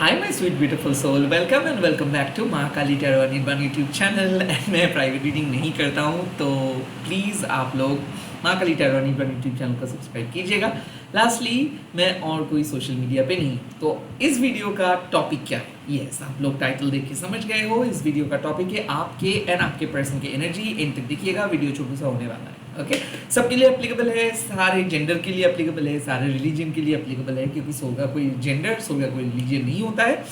Hi my sweet beautiful soul, welcome and welcome back to Mahakali tarot Anirban YouTube channel. And मैं private reading नहीं करता हूँ, तो please आप लोग Mahakali tarot Anirban YouTube channel को सब्सक्राइब कीजिएगा। लास्टली, मैं और कोई सोशल मीडिया पे नहीं। तो इस वीडियो का टॉपिक क्या है? यस, आप लोग टाइटल देख के समझ गए हो। इस वीडियो का टॉपिक है आपके एंड आपके पर्सन की एनर्जी। एंड तक देखिएगा, वीडियो छोटा सा होने वाला है। ओके, सबके लिए एप्लीकेबल है, सारे जेंडर के लिए एप्लीकेबल है, सारे रिलीजन के लिए एप्लीकेबल है, क्योंकि सोल का कोई जेंडर, सोल का कोई रिलीजन नहीं होता है।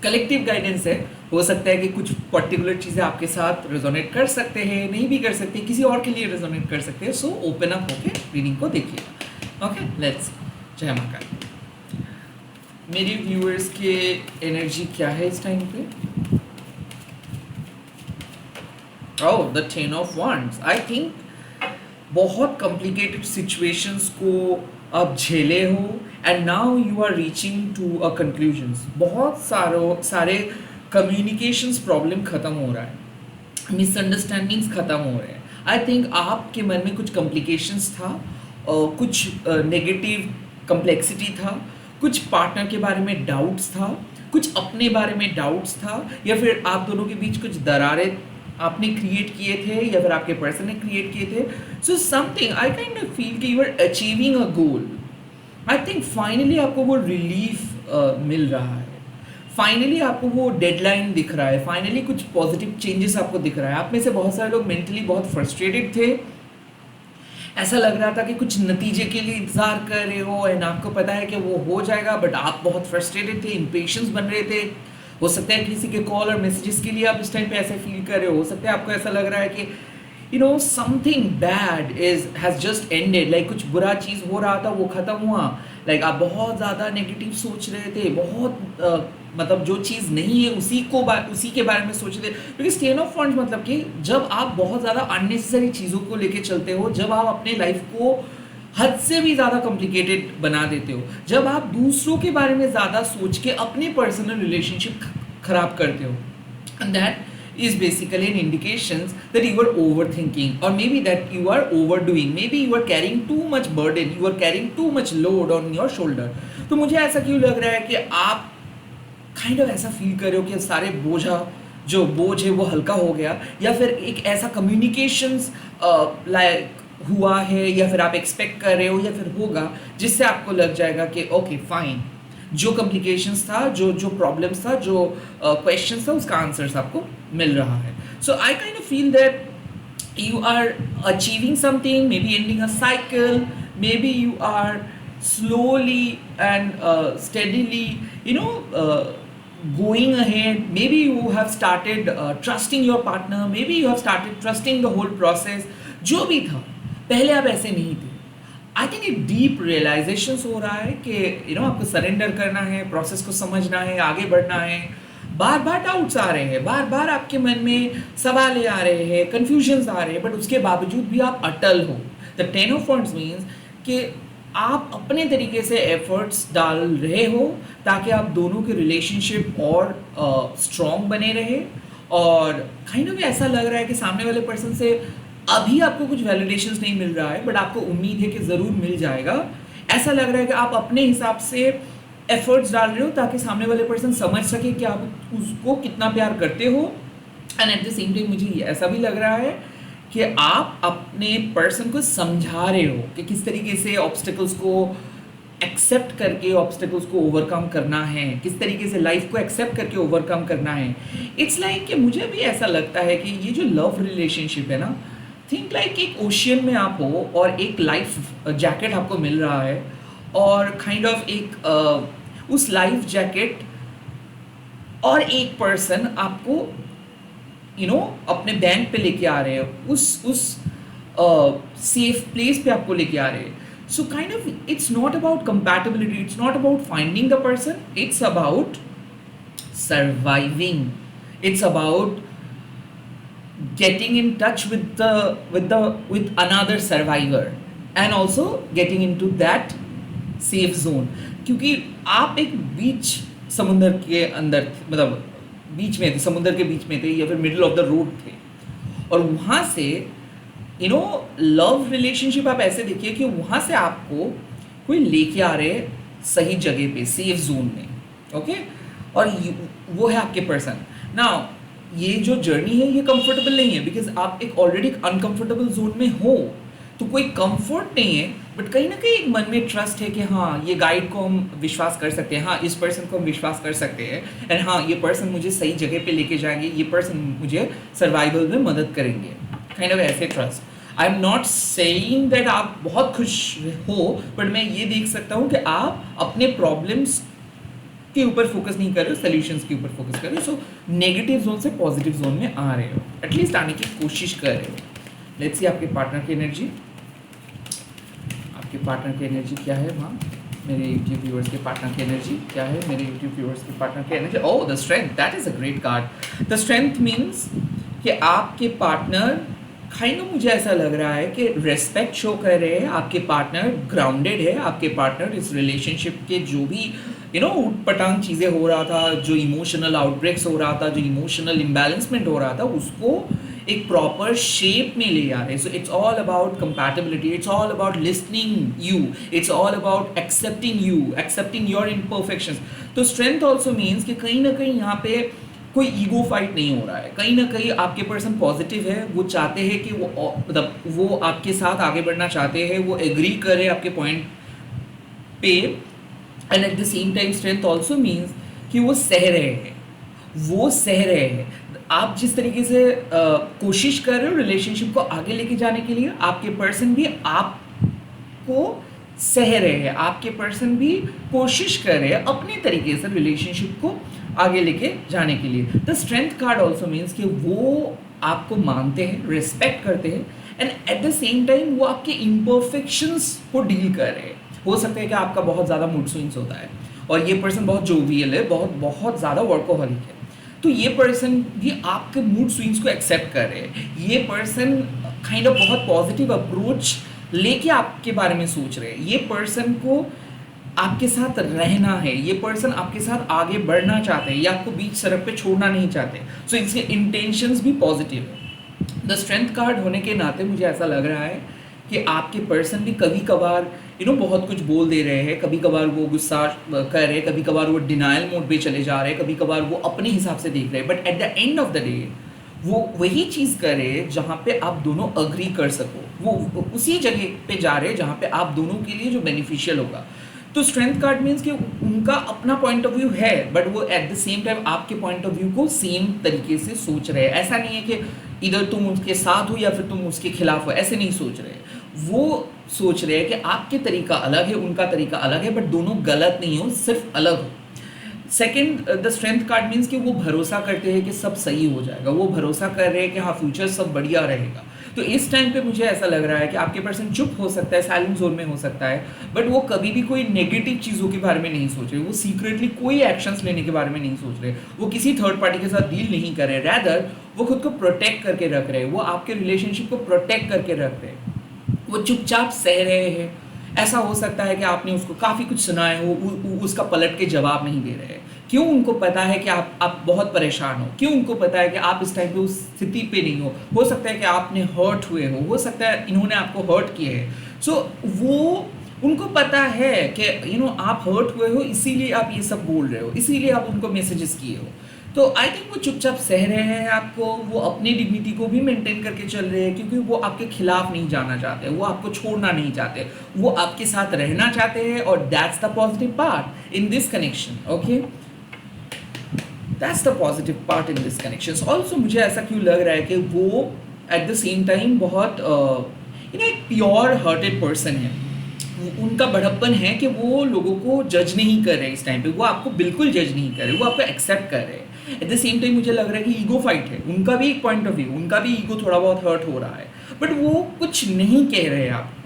कलेक्टिव गाइडेंस है। हो सकता है कि कुछ पर्टिकुलर चीज़ें आपके साथ रेजोनेट कर सकते हैं, नहीं भी कर सकते, किसी और के लिए रेजोनेट कर सकते हैं। सो ओपन अप होके रीडिंग को देखिएगा। Okay, let's. जय महाकाल। मेरे व्यूअर्स के एनर्जी क्या है इस टाइम पे? Oh, the 10 of wands। I think बहुत कॉम्प्लिकेटेड सिचुएशंस को आप झेले हो and now you are reaching to a conclusions. बहुत सारे कम्युनिकेशंस प्रॉब्लम ख़त्म हो रहा है, मिसअंडरस्टैंडिंग्स ख़त्म हो रहे हैं। आई थिंक आपके मन में कुछ कॉम्प्लिकेशंस था, कुछ नेगेटिव कम्प्लेक्सिटी था, कुछ पार्टनर के बारे में डाउट्स था, कुछ अपने बारे में डाउट्स था, या फिर आप दोनों के बीच कुछ दरारें आपने क्रिएट किए थे या फिर आपके पर्सन ने क्रिएट किए थे। So something I kind of feel कि you are achieving a goal. I think finally आपको वो रिलीफ मिल रहा है, फाइनली आपको वो डेडलाइन दिख रहा है, फाइनली कुछ पॉजिटिव चेंजेस आपको दिख रहा है। आप में से बहुत सारे लोग मेंटली बहुत फ्रस्ट्रेटेड थे। ऐसा लग रहा था कि कुछ नतीजे के लिए इंतज़ार कर रहे हो एंड आपको पता है कि वो हो जाएगा, बट आप बहुत फ्रस्ट्रेटेड थे, इम्पेशंस बन रहे थे। हो सकता है किसी के कॉल और मैसेजेस के लिए आप इस टाइम पे ऐसे फील कर रहे हो सकता है आपको ऐसा लग रहा है कि something bad has just ended. Like कुछ बुरा चीज़ हो रहा था, वो ख़त्म हुआ। लाइक आप बहुत ज़्यादा नेगेटिव सोच रहे थे, बहुत मतलब जो चीज़ नहीं है उसी के बारे में सोच रहे थे। क्योंकि 10 ऑफ wands मतलब कि जब आप बहुत ज़्यादा अननेसेसरी चीज़ों को लेके चलते हो, जब आप अपने लाइफ को हद से भी ज़्यादा कॉम्प्लिकेटेड बना देते हो, जब आप दूसरों के बारे में ज़्यादा सोच के अपने पर्सनल रिलेशनशिप खराब करते हो, and that is basically an indications that you are overthinking, or maybe that you are overdoing, maybe you are carrying too much burden, you are carrying too much load on your shoulder। तो मुझे ऐसा क्यों लग रहा है कि आप kind of ऐसा फील कर रहे हो कि सारे जो बोझ है वो हल्का हो गया, या फिर एक ऐसा कम्युनिकेशंस लाइक हुआ है, या फिर आप एक्सपेक्ट कर रहे हो या फिर होगा, जिससे आपको लग जाएगा कि ओके फाइन, जो कॉम्प्लिकेशंस था, जो प्रॉब्लम्स था, जो क्वेश्चंस था, उसका आंसर्स आपको मिल रहा है। So I kind of feel that you are achieving something, maybe ending a cycle, maybe you are slowly and steadily going ahead. Maybe you have started trusting your partner, maybe you have started trusting the whole process। जो भी था, पहले आप ऐसे नहीं थे। I think एक deep realisation हो रहा है कि आपको सरेंडर करना है, प्रोसेस को समझना है, आगे बढ़ना है। बार बार डाउट्स आ रहे हैं, बार बार आपके मन में सवाल आ रहे हैं, कन्फ्यूजन्स आ रहे हैं, बट उसके बावजूद भी आप अटल हो। द 10 ऑफ wands मीन्स कि आप अपने तरीके से एफर्ट्स डाल रहे हो ताकि आप दोनों के रिलेशनशिप और स्ट्रॉन्ग बने रहे। और काइंड ऑफ ऐसा लग रहा है कि सामने वाले पर्सन से अभी आपको कुछ वैलिडेशंस नहीं मिल रहा है, बट आपको उम्मीद है कि ज़रूर मिल जाएगा। ऐसा लग रहा है कि आप अपने हिसाब से एफर्ट्स डाल रहे हो ताकि सामने वाले पर्सन समझ सके कि आप उसको कितना प्यार करते हो। And at the same time मुझे ऐसा भी लग रहा है कि आप अपने पर्सन को समझा रहे हो कि किस तरीके से ऑब्स्टिकल्स को एक्सेप्ट करके ऑब्स्टिकल्स को ओवरकम करना है, किस तरीके से लाइफ को एक्सेप्ट करके ओवरकम करना है। इट्स लाइक कि मुझे भी ऐसा लगता है कि ये जो लव रिलेशनशिप है ना, थिंक लाइक एक ओशियन में आप हो और एक लाइफ जैकेट आपको मिल रहा है, और काइंड ऑफ एक उस लाइफ जैकेट और एक पर्सन आपको अपने बैंक पे लेके आ रहे हैं, उस सेफ प्लेस पे आपको लेके आ रहे हैं। So kind of its not about compatibility, it's not about finding the person, it's about surviving, it's about getting in touch with another survivor and also getting into that safe zone। क्योंकि आप एक बीच समुंदर के अंदर, मतलब बीच में थे, समुंदर के बीच में थे, या फिर मिडिल ऑफ द रोड थे, और वहाँ से लव रिलेशनशिप आप ऐसे देखिए कि वहाँ से आपको कोई लेके आ रहे सही जगह पे, सेफ जोन में। ओके। और वो है आपके पर्सन। नाउ ये जो जर्नी है ये कंफर्टेबल नहीं है, बिकॉज आप एक ऑलरेडी अनकंफर्टेबल जोन में हो, तो कोई कंफर्ट नहीं है, बट कहीं ना कहीं एक मन में ट्रस्ट है कि हाँ ये गाइड को हम विश्वास कर सकते हैं, हाँ इस पर्सन को हम विश्वास कर सकते हैं, एंड हाँ ये पर्सन मुझे सही जगह पे लेके जाएंगे, ये पर्सन मुझे सर्वाइवल में मदद करेंगे, काइंड ऑफ ऐसे trust. I am not saying that आप बहुत खुश हो, बट मैं ये देख सकता हूँ कि आप अपने प्रॉब्लम्स के ऊपर फोकस नहीं कर रहे हो, सॉल्यूशंस के ऊपर फोकस कर रहे हो। सो नेगेटिव जोन से पॉजिटिव जोन में आ रहे हो, एटलीस्ट आने की कोशिश कर रहे हो। लेट्स सी आपके पार्टनर की एनर्जी, आपके पार्टनर की एनर्जी क्या है वहाँ, मेरे यूट्यूब व्यूअर्स के पार्टनर की एनर्जी क्या है, मेरे यूट्यूब व्यूअर्स के पार्टनर की energy. Oh the strength, that is a great card. The strength means कि आपके पार्टनर काइंड ऑफ, मुझे ऐसा लग रहा है कि रेस्पेक्ट शो कर रहे हैं, आपके पार्टनर ग्राउंडेड है, आपके पार्टनर इस रिलेशनशिप के जो भी उट पटांग चीज़ें हो रहा था, जो इमोशनल आउटब्रेक्स हो रहा था, जो इमोशनल इम्बैलेंसमेंट हो रहा था, उसको एक प्रॉपर शेप में ले आ रहे हैं। So it's all about compatibility, it's all about listening you, it's all about accepting you, accepting your imperfections. तो स्ट्रेंथ ऑल्सो मीन्स कि कहीं ना कहीं यहाँ पे कोई ईगो फाइट नहीं हो रहा है, कहीं ना कहीं आपके पर्सन पॉजिटिव है, वो चाहते हैं कि मतलब वो आपके साथ आगे बढ़ना चाहते हैं, वो एग्री करे आपके पॉइंट पे, and at the same time strength also means कि वो सह रहे हैं, वो सह रहे हैं। आप जिस तरीके से कोशिश कर रहे हो रिलेशनशिप को आगे लेके जाने के लिए, आपके पर्सन भी आपको सह रहे हैं, आपके पर्सन भी कोशिश कर रहे हैं अपने तरीके से रिलेशनशिप को आगे लेके जाने के लिए। The strength card also means कि वो आपको मानते हैं, रिस्पेक्ट करते हैं, and at the same time वो आपके इम्परफेक्शंस को डील कर रहे हैं। हो सकता है कि आपका बहुत ज़्यादा मूड स्विंग्स होता है, और ये पर्सन बहुत जोवियल है, बहुत बहुत ज़्यादा वर्कोहॉलिक है, तो ये पर्सन भी आपके मूड स्विंग्स को एक्सेप्ट कर रहे हैं। ये पर्सन काइंड ऑफ बहुत पॉजिटिव अप्रोच लेके आपके बारे में सोच रहे हैं, ये पर्सन को आपके साथ रहना है, ये पर्सन आपके साथ आगे बढ़ना चाहते हैं, ये आपको बीच सड़क पे छोड़ना नहीं चाहते। सो इसके इंटेंशंस भी पॉजिटिव है। द स्ट्रेंथ कार्ड होने के नाते मुझे ऐसा लग रहा है कि आपके पर्सन भी कभी कभार बहुत कुछ बोल दे रहे हैं, कभी कभार वो गुस्सा कर रहे हैं, कभी कभार वो डिनायल मोड पे चले जा रहे हैं, कभी कभार वो अपने हिसाब से देख रहे हैं, but at the end of the day वो वही चीज़ करे जहाँ पे आप दोनों अग्री कर सको, वो उसी जगह पे जा रहे हैं जहाँ पे आप दोनों के लिए जो बेनिफिशियल होगा। तो स्ट्रेंथ कार्ड मीन्स कि उनका अपना पॉइंट ऑफ व्यू है, बट वो एट द सेम टाइम आपके पॉइंट ऑफ व्यू को सेम तरीके से सोच रहे हैं। ऐसा नहीं है कि इधर तुम उसके साथ हो या फिर तुम उसके खिलाफ हो, ऐसे नहीं सोच रहे। वो सोच रहे हैं कि आपके तरीका अलग है, उनका तरीका अलग है, बट दोनों गलत नहीं हो, सिर्फ अलग हो। Second, the strength card means कि वो भरोसा करते हैं कि सब सही हो जाएगा, वो भरोसा कर रहे हैं कि हाँ फ्यूचर सब बढ़िया रहेगा। तो इस टाइम पे मुझे ऐसा लग रहा है कि आपके पर्सन चुप हो सकता है, साइलेंट जोन में हो सकता है, बट वो कभी भी कोई नेगेटिव चीज़ों के बारे में नहीं सोच रहे, वो सीक्रेटली कोई एक्शंस लेने के बारे में नहीं सोच रहे, वो किसी थर्ड पार्टी के साथ डील नहीं कर रहे, रैदर वो खुद को प्रोटेक्ट करके रख रहे हैं, वो आपके रिलेशनशिप को प्रोटेक्ट करके रख रहे हैं, वो चुपचाप सह रहे हैं। ऐसा हो सकता है कि आपने उसको काफ़ी कुछ सुनाया हो, उसका पलट के जवाब नहीं दे रहे हैं। क्यों? उनको पता है कि आप बहुत परेशान हो, क्यों उनको पता है कि आप इस टाइम पे उस स्थिति पे नहीं हो सकता है कि आपने हर्ट हुए हो सकता है इन्होंने आपको हर्ट किए है। सो वो उनको पता है कि आप हर्ट हुए हो, इसीलिए आप ये सब बोल रहे हो, इसीलिए आप उनको मैसेजेस किए हो। तो आई थिंक वो चुपचाप सह रहे हैं आपको, वो अपनी डिग्निटी को भी मेंटेन करके चल रहे हैं, क्योंकि वो आपके खिलाफ नहीं जाना चाहते, वो आपको छोड़ना नहीं चाहते, वो आपके साथ रहना चाहते हैं, और that's the positive part in this connection. Okay, that's the positive part in this connection. Also मुझे ऐसा क्यों लग रहा है कि वो एट द सेम टाइम बहुत एक प्योर हार्टेड पर्सन है। उनका बड़प्पन है कि वो लोगों को जज नहीं कर रहे इस टाइम पे, वो आपको बिल्कुल जज नहीं कर रहे, वो आपको एक्सेप्ट कर रहे हैं। एट द सेम टाइम मुझे लग रहा है कि ईगो फाइट है, उनका भी एक पॉइंट ऑफ व्यू, उनका भी ईगो थोड़ा बहुत हर्ट हो रहा है, बट वो कुछ नहीं कह रहे हैं आपको।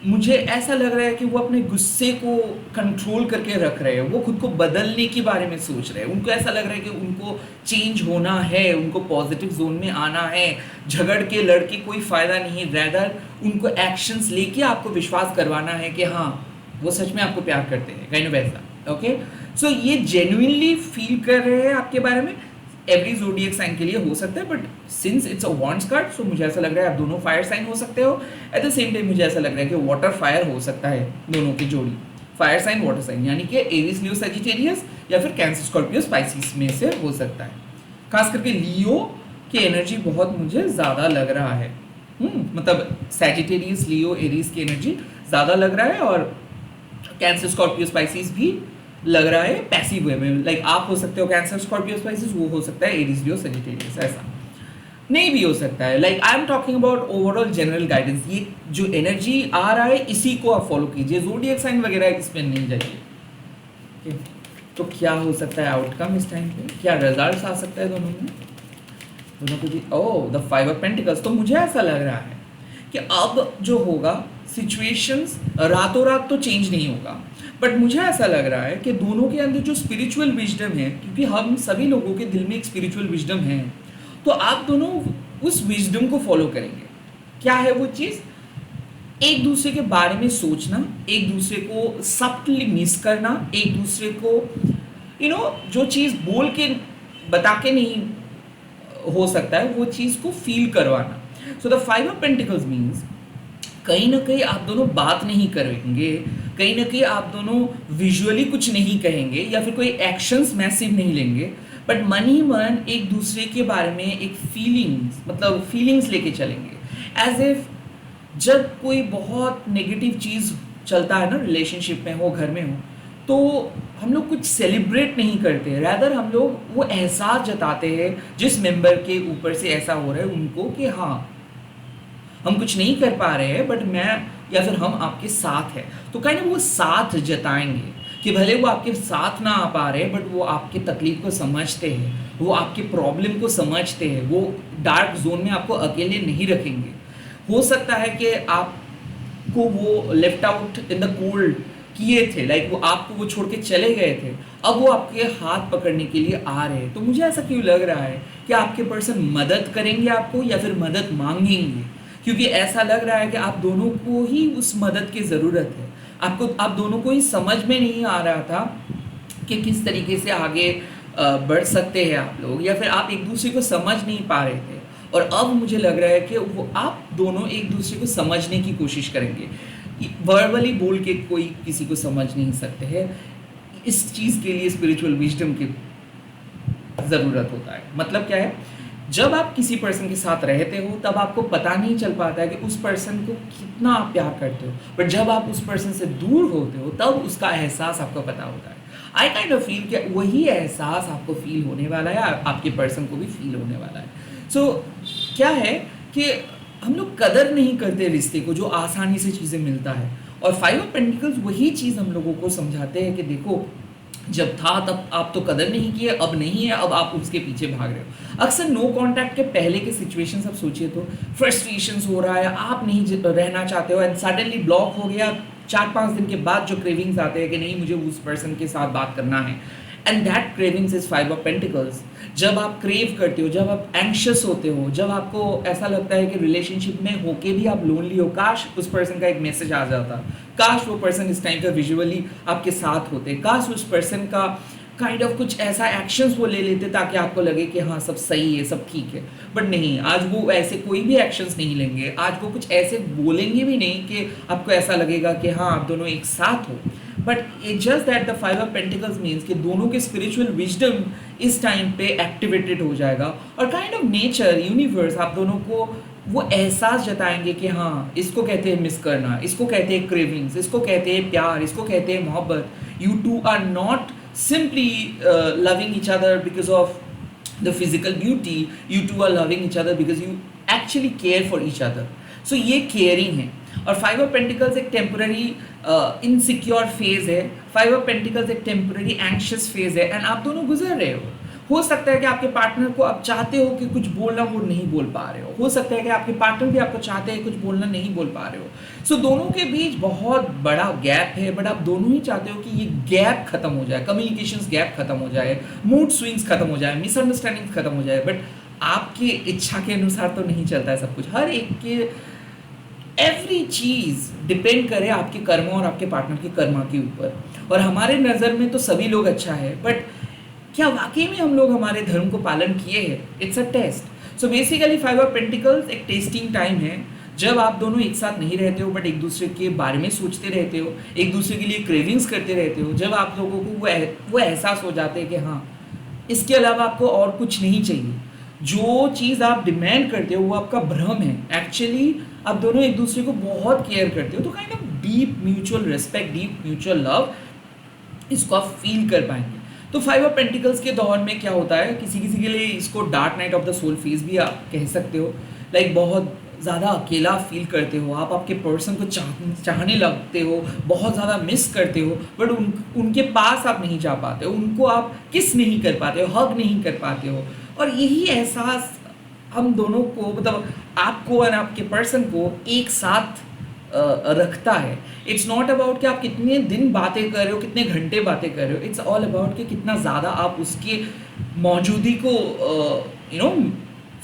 मुझे ऐसा लग रहा है कि वो अपने गुस्से को कंट्रोल करके रख रहे हैं, वो खुद को बदलने के बारे में सोच रहे हैं, उनको ऐसा लग रहा है कि उनको चेंज होना है, उनको पॉजिटिव जोन में आना है, झगड़ के लड़ के कोई फ़ायदा नहीं, रैदर उनको एक्शंस लेके आपको विश्वास करवाना है कि हाँ वो सच में आपको प्यार करते हैं, काइंड ऑफ ऐसा। ओके, सो ये जेन्युइनली फील कर रहे हैं आपके बारे में। एवरी ज़ोडिएक साइन के लिए हो सकता है, but since it's a wands card, so मुझे ऐसा लग रहा है आप दोनों फायर साइन हो सकते हो। एट द सेम टाइम मुझे ऐसा लग रहा है कि वाटर फायर हो सकता है दोनों की जोड़ी, फायर साइन वाटर साइन, यानी कि एरीज लियो सजिटेरियस या फिर कैंसर स्कॉर्पियो स्पाइसिस में से हो सकता है। खास करके लियो की एनर्जी बहुत मुझे ज़्यादा लग रहा है। मतलब सैजिटेरियस, लियो, एरीज की एनर्जी ज़्यादा लग रहा है, और कैंसर स्कॉर्पियो स्पाइसिस भी लग रहा है पैसिव वे में। लाइक आप हो सकते हो कैंसर स्कॉर्पियो स्पाइसिस, वो हो सकता है एरीज, लियो, सैजिटेरियस, ऐसा नहीं भी हो सकता है। Like I am talking about overall general guidance. ये जो एनर्जी आ रहा है इसी को आप फॉलो कीजिए, ज़ोडिएक साइन वगैरह इसमें नहीं जाइए। Okay. तो क्या हो सकता है आउटकम इस टाइम पे, क्या रिजल्ट्स आ सकता है दोनों में, दोनों को भी। ओह, द 5 ऑफ पेंटिकल्स। तो मुझे ऐसा लग रहा है कि अब जो होगा सिचुएशंस रातों रात तो चेंज नहीं होगा, बट मुझे ऐसा लग रहा है कि दोनों के अंदर जो स्पिरिचुअल विजडम है, क्योंकि हम सभी लोगों के दिल में एक स्पिरिचुअल विजडम है, तो आप दोनों उस विजडम को फॉलो करेंगे। क्या है वो चीज़? एक दूसरे के बारे में सोचना, एक दूसरे को सब्टली मिस करना, एक दूसरे को जो चीज़ बोल के बता के नहीं हो सकता है वो चीज़ को फील करवाना। So the 5 of pentacles means कहीं ना कहीं आप दोनों बात नहीं करेंगे, कहीं ना कहीं आप दोनों विजुअली कुछ नहीं कहेंगे या फिर कोई एक्शंस मैसिव नहीं लेंगे, बट मन ही मन एक दूसरे के बारे में एक फीलिंग्स लेके चलेंगे। एज इफ जब कोई बहुत नेगेटिव चीज़ चलता है ना रिलेशनशिप में हो, घर में हो, तो हम लोग कुछ सेलिब्रेट नहीं करते, रैदर हम लोग वो एहसास जताते हैं जिस मेंबर के ऊपर से ऐसा हो रहा है उनको कि हाँ हम कुछ नहीं कर पा रहे हैं, बट मैं या फिर हम आपके साथ हैं। तो कहीं ना वो साथ जताएंगे कि भले वो आपके साथ ना आ पा रहे, बट वो आपके तकलीफ को समझते हैं, वो आपके प्रॉब्लम को समझते हैं, वो डार्क जोन में आपको अकेले नहीं रखेंगे। हो सकता है कि आपको वो left out in the cold किए थे, लाइक वो आपको वो छोड़ के चले गए थे, अब वो आपके हाथ पकड़ने के लिए आ रहे हैं। तो मुझे ऐसा क्यों लग रहा है कि आपके पर्सन मदद करेंगे आपको या फिर मदद मांगेंगे, क्योंकि ऐसा लग रहा है कि आप दोनों को ही उस मदद की ज़रूरत है। आप दोनों को ही समझ में नहीं आ रहा था कि किस तरीके से आगे बढ़ सकते हैं आप लोग, या फिर आप एक दूसरे को समझ नहीं पा रहे थे, और अब मुझे लग रहा है कि वो आप दोनों एक दूसरे को समझने की कोशिश करेंगे। वर्बली बोल के कोई किसी को समझ नहीं सकते हैं, इस चीज़ के लिए स्पिरिचुअल विजडम की ज़रूरत होता है। मतलब क्या है, जब आप किसी पर्सन के साथ रहते हो तब आपको पता नहीं चल पाता है कि उस पर्सन को कितना आप प्यार करते हो, बट जब आप उस पर्सन से दूर होते हो तब उसका एहसास आपको पता होता है। आई काइंड ऑफ फील कि वही एहसास आपको फील होने वाला है, आपके पर्सन को भी फील होने वाला है। सो क्या है कि हम लोग कदर नहीं करते रिश्ते को जो आसानी से चीज़ें मिलता है, और 5 ऑफ पेंटिकल्स वही चीज़ हम लोगों को समझाते हैं कि देखो जब था तब आप तो कदर नहीं किए, अब नहीं है, अब आप उसके पीछे भाग रहे हो। अक्सर नो कांटेक्ट के पहले के सिचुएशन आप सोचिए तो फ्रस्ट्रेशंस हो रहा है, आप नहीं रहना चाहते हो, एंड सडनली ब्लॉक हो गया, 4-5 दिन के बाद जो क्रेविंग्स आते हैं कि नहीं मुझे उस पर्सन के साथ बात करना है, and that cravings is 5 of pentacles. जब आप क्रेव करते हो, जब आप एंक्शस होते हो, जब आपको ऐसा लगता है कि रिलेशनशिप में होके भी आप लोनली हो, काश उस पर्सन का एक मैसेज आ जाता, काश वो पर्सन इस टाइम पर विजुअली आपके साथ होते, काश उस पर्सन का काइंड ऑफ कुछ ऐसा एक्शंस वो ले लेते ताकि आपको लगे कि हाँ सब सही है, सब ठीक है। बट नहीं, आज वो ऐसे कोई भी एक्शंस नहीं लेंगे, आज वो कुछ ऐसे बोलेंगे भी नहीं कि आपको ऐसा लगेगा कि हाँ आप दोनों एक साथ हो। But it just that the 5 of pentacles means कि दोनों के स्पिरिचुअल विजडम इस टाइम पे एक्टिवेटेड हो जाएगा, और काइंड ऑफ नेचर, यूनिवर्स आप दोनों को वो एहसास जताएंगे कि हाँ इसको कहते हैं मिस करना, इसको कहते हैं क्रेविंग्स, इसको कहते हैं प्यार, इसको कहते हैं मोहब्बत। You two are not simply loving each other because of the physical beauty, you two are loving each other because you actually care for each other. So ये caring है। और 5 ऑफ पेंटिकल्स एक टेम्पररी इनसिक्योर फेज है, 5 of pentacles एक temporary anxious phase है, and आप दोनों गुजर रहे हो सकता है कि आपके पार्टनर को आप चाहते हो कि कुछ बोलना वो नहीं बोल पा रहे हो सकता है कि आपके पार्टनर भी आपको चाहते हैं कुछ बोलना नहीं बोल पा रहे हो। सो दोनों के बीच बहुत बड़ा गैप है, बट आप दोनों ही चाहते हो कि ये गैप खत्म हो जाए, कम्युनिकेशंस गैप खत्म हो जाए, मूड स्विंग्स खत्म हो जाए, मिसअंडरस्टैंडिंग खत्म हो जाए। बट आपकी इच्छा के अनुसार तो नहीं चलता है सब कुछ, हर एक के एवरी चीज़ डिपेंड करे आपके कर्म और आपके पार्टनर के कर्मा के ऊपर। और हमारे नज़र में तो सभी लोग अच्छा है, बट क्या वाकई में हम लोग हमारे धर्म को पालन किए हैं? It's a test. So basically 5 of pentacles एक टेस्टिंग टाइम है जब आप दोनों एक साथ नहीं रहते हो बट एक दूसरे के बारे में सोचते रहते हो, एक दूसरे के लिए क्रेविंग्स करते रहते हो, जब आप लोगों को वो एहसास हो जाते हैं कि हाँ, इसके अलावा आपको और कुछ नहीं चाहिए, जो चीज़ आप डिमांड करते हो वो आपका भ्रम है, एक्चुअली आप दोनों एक दूसरे को बहुत केयर करते हो, तो kind of deep mutual respect, deep mutual love, इसको आप फील कर पाएंगे। तो 5 ऑफ पेंटिकल्स के दौर में क्या होता है, किसी किसी के लिए इसको dark night of the soul phase भी आप कह सकते हो, लाइक बहुत ज़्यादा अकेला फील करते हो आप, आपके पर्सन को चाहने लगते हो, बहुत ज़्यादा मिस करते हो, बट उनके पास आप नहीं जा पाते हो, उनको आप किस नहीं कर पाते हो, हग नहीं कर पाते हो, और यही एहसास हम दोनों को, मतलब आपको और आपके पर्सन को एक साथ रखता है। इट्स नॉट अबाउट कि आप कितने दिन बातें कर रहे हो, कितने घंटे बातें कर रहे हो, इट्स ऑल अबाउट कि कितना ज़्यादा आप उसके मौजूदगी को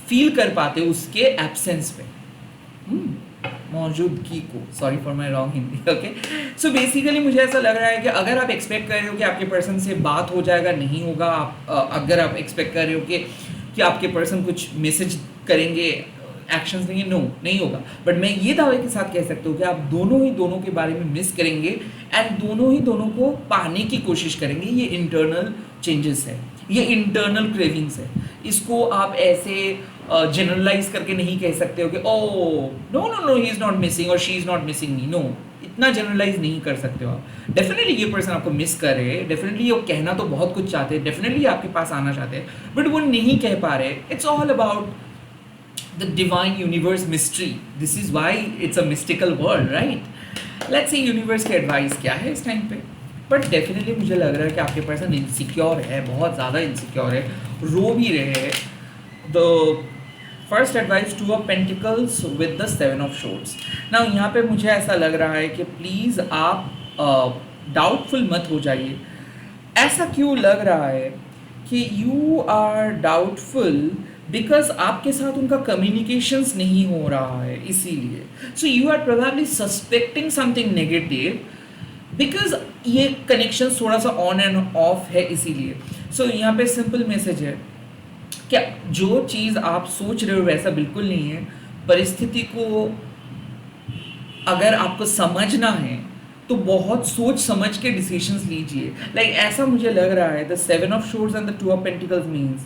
फील कर पाते हो उसके एब्सेंस पे, मौजूदगी को, sorry for my wrong Hindi, okay. So basically मुझे ऐसा लग रहा है कि अगर आप एक्सपेक्ट कर रहे हो कि आपके पर्सन से बात हो जाएगा, नहीं होगा, आप अगर आप एक्सपेक्ट कर रहे हो कि आपके पर्सन कुछ मैसेज करेंगे, एक्शंस देंगे, नो, नहीं होगा, बट मैं ये दावे के साथ कह सकता हूँ कि आप दोनों ही दोनों के बारे में मिस करेंगे एंड दोनों ही दोनों को पाने की कोशिश करेंगे। ये इंटरनल चेंजेस है, ये इंटरनल क्रेविंग्स है, इसको आप ऐसे जनरलाइज करके नहीं कह सकते हो कि oh no no no he is not missing और she is not missing me, no, इतना जनरलाइज नहीं कर सकते हो आप। डेफिनेटली ये पर्सन आपको मिस कर रहे हैं, डेफिनेटली वो कहना तो बहुत कुछ चाहते हैं, डेफिनेटली आपके पास आना चाहते हैं, बट वो नहीं कह पा रहे। It's all about the divine universe mystery. This is why it's a mystical world, right? Let's see universe की advice क्या है इस टाइम पे, बट डेफिनेटली मुझे लग रहा है कि आपके पर्सन इनसिक्योर है, बहुत ज़्यादा इनसिक्योर है, रो भी रहे हैं। The first advice, 2 of pentacles with the 7 of swords. ना यहाँ पे मुझे ऐसा लग रहा है कि प्लीज़ आप डाउटफुल मत हो जाइए। ऐसा क्यों लग रहा है कि यू आर डाउटफुल बिकॉज आपके साथ उनका कम्युनिकेशंस नहीं हो रहा है, इसीलिए। So you are probably suspecting something negative because ये कनेक्शन थोड़ा सा ऑन एंड ऑफ है, इसीलिए। सो यहाँ पे सिंपल मैसेज है क्या, जो चीज़ आप सोच रहे हो वैसा बिल्कुल नहीं है। परिस्थिति को अगर आपको समझना है तो बहुत सोच समझ के डिसीजंस लीजिए। लाइक ऐसा मुझे लग रहा है the 7 of swords and the 2 of pentacles means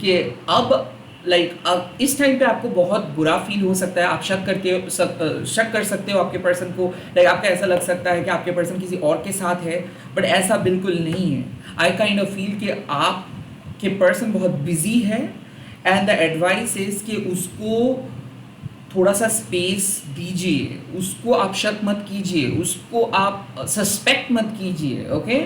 कि अब अब इस टाइम पे आपको बहुत बुरा फील हो सकता है, आप शक कर सकते हो आपके पर्सन को, लाइक आपका ऐसा लग सकता है कि आपके पर्सन किसी और के साथ है, बट ऐसा बिल्कुल नहीं है। आई काइंड ऑफ फील कि आपके पर्सन बहुत बिजी है एंड द एडवाइस इज कि उसको थोड़ा सा स्पेस दीजिए, उसको आप शक मत कीजिए, उसको आप सस्पेक्ट मत कीजिए, ओके।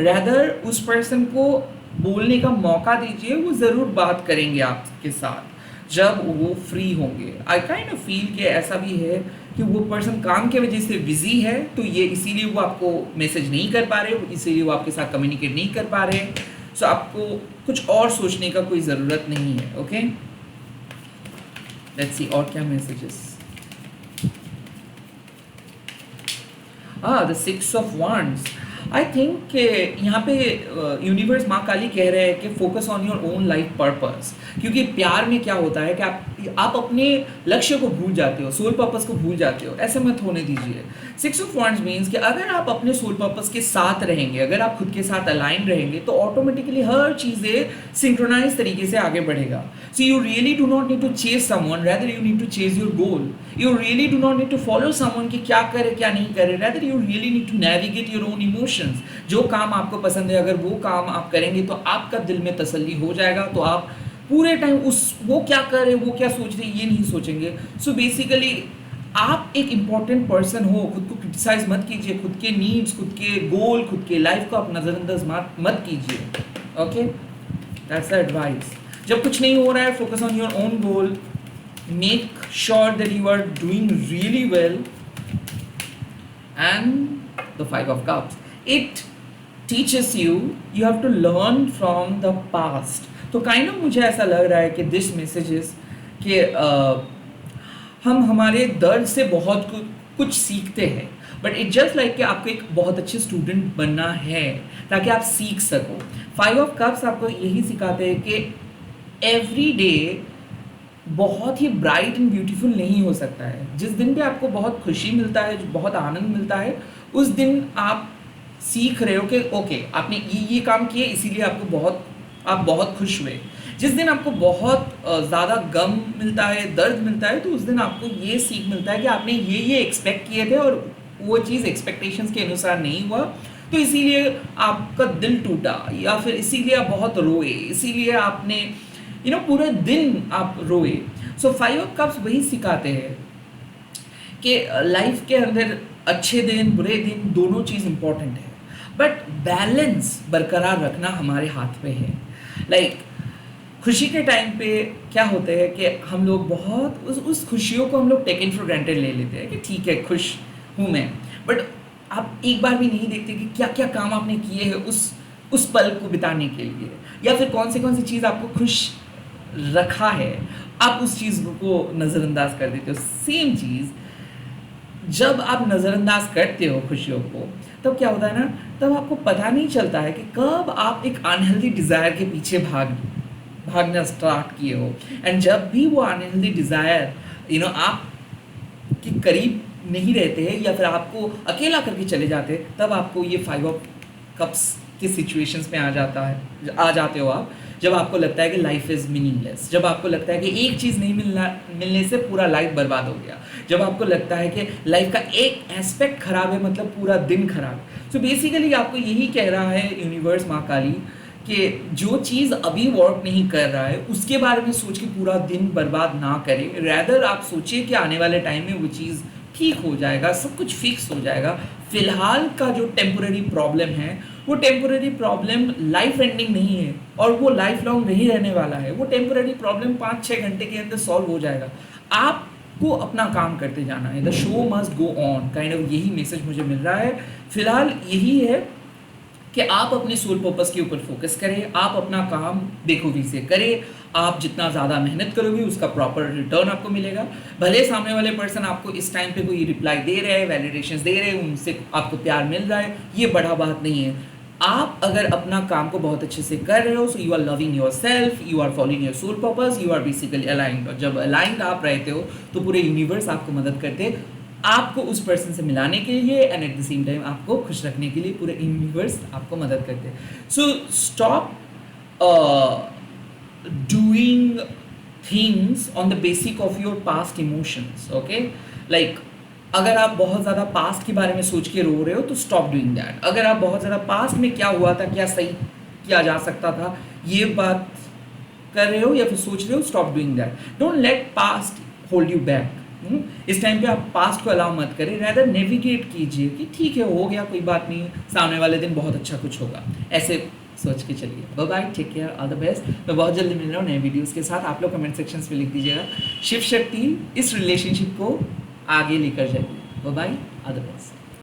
रैदर उस पर्सन को बोलने का मौका दीजिए, वो ज़रूर बात करेंगे आपके साथ जब वो फ्री होंगे। आई काइंड ऑफ फील कि ऐसा भी है कि वो पर्सन काम की वजह से बिजी है, तो ये इसीलिए वो आपको मैसेज नहीं कर पा रहे, इसीलिए वो आपके साथ कम्युनिकेट नहीं कर पा रहे। सो आपको कुछ और सोचने का कोई ज़रूरत नहीं है, ओके। लेट्स सी और क्या messages. The 6 of wands. I think यहाँ पे यूनिवर्स माँ काली कह रहे हैं कि focus on your own life purpose, क्योंकि प्यार में क्या होता है कि आप अपने लक्ष्य को भूल जाते हो, सोल पर्पस को भूल जाते हो, ऐसे मत होने दीजिए। 6 ऑफ वांड्स मीन्स कि अगर आप अपने सोल पर्पस के साथ रहेंगे, अगर आप खुद के साथ अलाइन रहेंगे, तो ऑटोमेटिकली हर चीज़ें सिंक्रोनाइज तरीके से आगे बढ़ेगा। So you really do not need to chase someone, rather you need to chase your goal. You really do not need to follow someone कि क्या करे क्या नहीं करे, rather you really need to navigate your own emotions. जो काम आपको पसंद है, अगर वो काम आप करेंगे तो आपका दिल में तसल्ली हो जाएगा, तो आप पूरे टाइम वो क्या कर रहे, वो क्या सोच रहे, ये नहीं सोचेंगे। सो बेसिकली आप एक इम्पॉर्टेंट पर्सन हो, खुद को क्रिटिसाइज मत कीजिए, खुद के नीड्स, खुद के गोल, खुद के लाइफ को आप नज़रअंदाज मत कीजिए, ओके। That's the advice. जब कुछ नहीं हो रहा है, focus on your own goal, make sure that you are doing really well. And the 5 of cups, it teaches you have to learn from the past. तो काइंड ऑफ मुझे ऐसा लग रहा है कि दिस मैसेजेस कि हम हमारे दर्द से बहुत कुछ सीखते हैं, बट इट जस्ट लाइक कि आपको एक बहुत अच्छे स्टूडेंट बनना है ताकि आप सीख सको। 5 ऑफ कप्स आपको यही सिखाते हैं कि एवरी डे बहुत ही ब्राइट एंड ब्यूटीफुल नहीं हो सकता है। जिस दिन पे आपको बहुत खुशी मिलता है, जो बहुत आनंद मिलता है, उस दिन आप सीख रहे हो कि ओके आपने ये काम किए इसीलिए आप बहुत खुश हुए। जिस दिन आपको बहुत ज़्यादा गम मिलता है, दर्द मिलता है, तो उस दिन आपको ये सीख मिलता है कि आपने ये एक्सपेक्ट किए थे और वो चीज़ एक्सपेक्टेशंस के अनुसार नहीं हुआ, तो इसीलिए आपका दिल टूटा, या फिर इसीलिए आप बहुत रोए, इसीलिए आपने पूरे दिन आप रोए। सो 5 ऑफ कप्स वही सिखाते हैं कि लाइफ के अंदर अच्छे दिन बुरे दिन दोनों चीज़ इंपॉर्टेंट है, बट बैलेंस बरकरार रखना हमारे हाथ में है। लाइक खुशी के टाइम पे क्या होता है कि हम लोग बहुत उस खुशियों को हम लोग टेकन फॉर ग्रांटेड ले लेते हैं कि ठीक है खुश हूँ मैं, बट आप एक बार भी नहीं देखते कि क्या क्या काम आपने किए हैं उस पल को बिताने के लिए, या फिर कौन सी चीज़ आपको खुश रखा है, आप उस चीज़ को नज़रअंदाज कर देते हो। सेम चीज़ जब आप नज़रअंदाज करते हो खुशियों को, तब क्या होता है ना, तब आपको पता नहीं चलता है कि कब आप एक अनहेल्दी डिज़ायर के पीछे भागना स्टार्ट किए हो। एंड जब भी वो अनहेल्दी डिज़ायर आप के करीब नहीं रहते हैं या फिर आपको अकेला करके चले जाते हैं, तब आपको ये 5 ऑफ कप्स के सिचुएशंस में आ जाते हो आप, जब आपको लगता है कि लाइफ इज़ मीनिंगलेस, जब आपको लगता है कि एक चीज़ नहीं मिलने से पूरा लाइफ बर्बाद हो गया, जब आपको लगता है कि लाइफ का एक एस्पेक्ट खराब है, मतलब पूरा दिन खराब है। सो बेसिकली आपको यही कह रहा है यूनिवर्स, माँ काली, कि जो चीज़ अभी वर्क नहीं कर रहा है उसके बारे में सोच के पूरा दिन बर्बाद ना करें। रैदर आप सोचिए कि आने वाले टाइम में वो चीज़ ठीक हो जाएगा, सब कुछ फिक्स हो जाएगा। फिलहाल का जो टेम्पोररी प्रॉब्लम है, वो टेम्पोररी प्रॉब्लम लाइफ एंडिंग नहीं है और वो लाइफ लॉन्ग नहीं रहने वाला है। वो टेम्पोररी प्रॉब्लम 5-6 घंटे के अंदर सॉल्व हो जाएगा। आपको अपना काम करते जाना है, the show must go on, kind of यही मैसेज मुझे मिल रहा है फिलहाल। यही है कि आप अपने सोल पर्पस के ऊपर फोकस करें, आप अपना काम बेखूबी से करें। आप जितना ज़्यादा मेहनत करोगे उसका प्रॉपर रिटर्न आपको मिलेगा। भले सामने वाले पर्सन आपको इस टाइम पे कोई रिप्लाई दे रहे हैं, वैलिडेशंस दे रहे हैं, उनसे आपको प्यार मिल रहा है, ये बड़ा बात नहीं है। आप अगर अपना काम को बहुत अच्छे से कर रहे हो, so you are loving your self, you are following your soul purpose, you are basically aligned. और जब अलाइंड आप रहते हो तो पूरे यूनिवर्स आपको मदद करते हैं आपको उस पर्सन से मिलाने के लिए, and at the same time आपको खुश रखने के लिए पूरे यूनिवर्स आपको मदद करते हैं। So stop doing things on the basic of your past emotions. Okay, like अगर आप बहुत ज़्यादा पास्ट के बारे में सोच के रो रहे हो तो स्टॉप डूइंग दैट। अगर आप बहुत ज़्यादा पास्ट में क्या हुआ था, क्या सही किया जा सकता था, ये बात कर रहे हो या फिर सोच रहे हो, stop doing that. Don't let past hold you back. इस टाइम पे आप पास्ट को अलाउ मत करें, रैदर नेविगेट कीजिए कि ठीक है हो गया, कोई बात नहीं, सामने वाले दिन बहुत अच्छा कुछ होगा, ऐसे सोच के चलिए। Bye bye, take care, all the best. मैं बहुत जल्दी मिल रहा हूँ नए वीडियोस के साथ। आप लोग कमेंट सेक्शंस में लिख दीजिएगा शिव शक्ति इस रिलेशनशिप को आगे लेकर जाइए। Bye bye, all the best.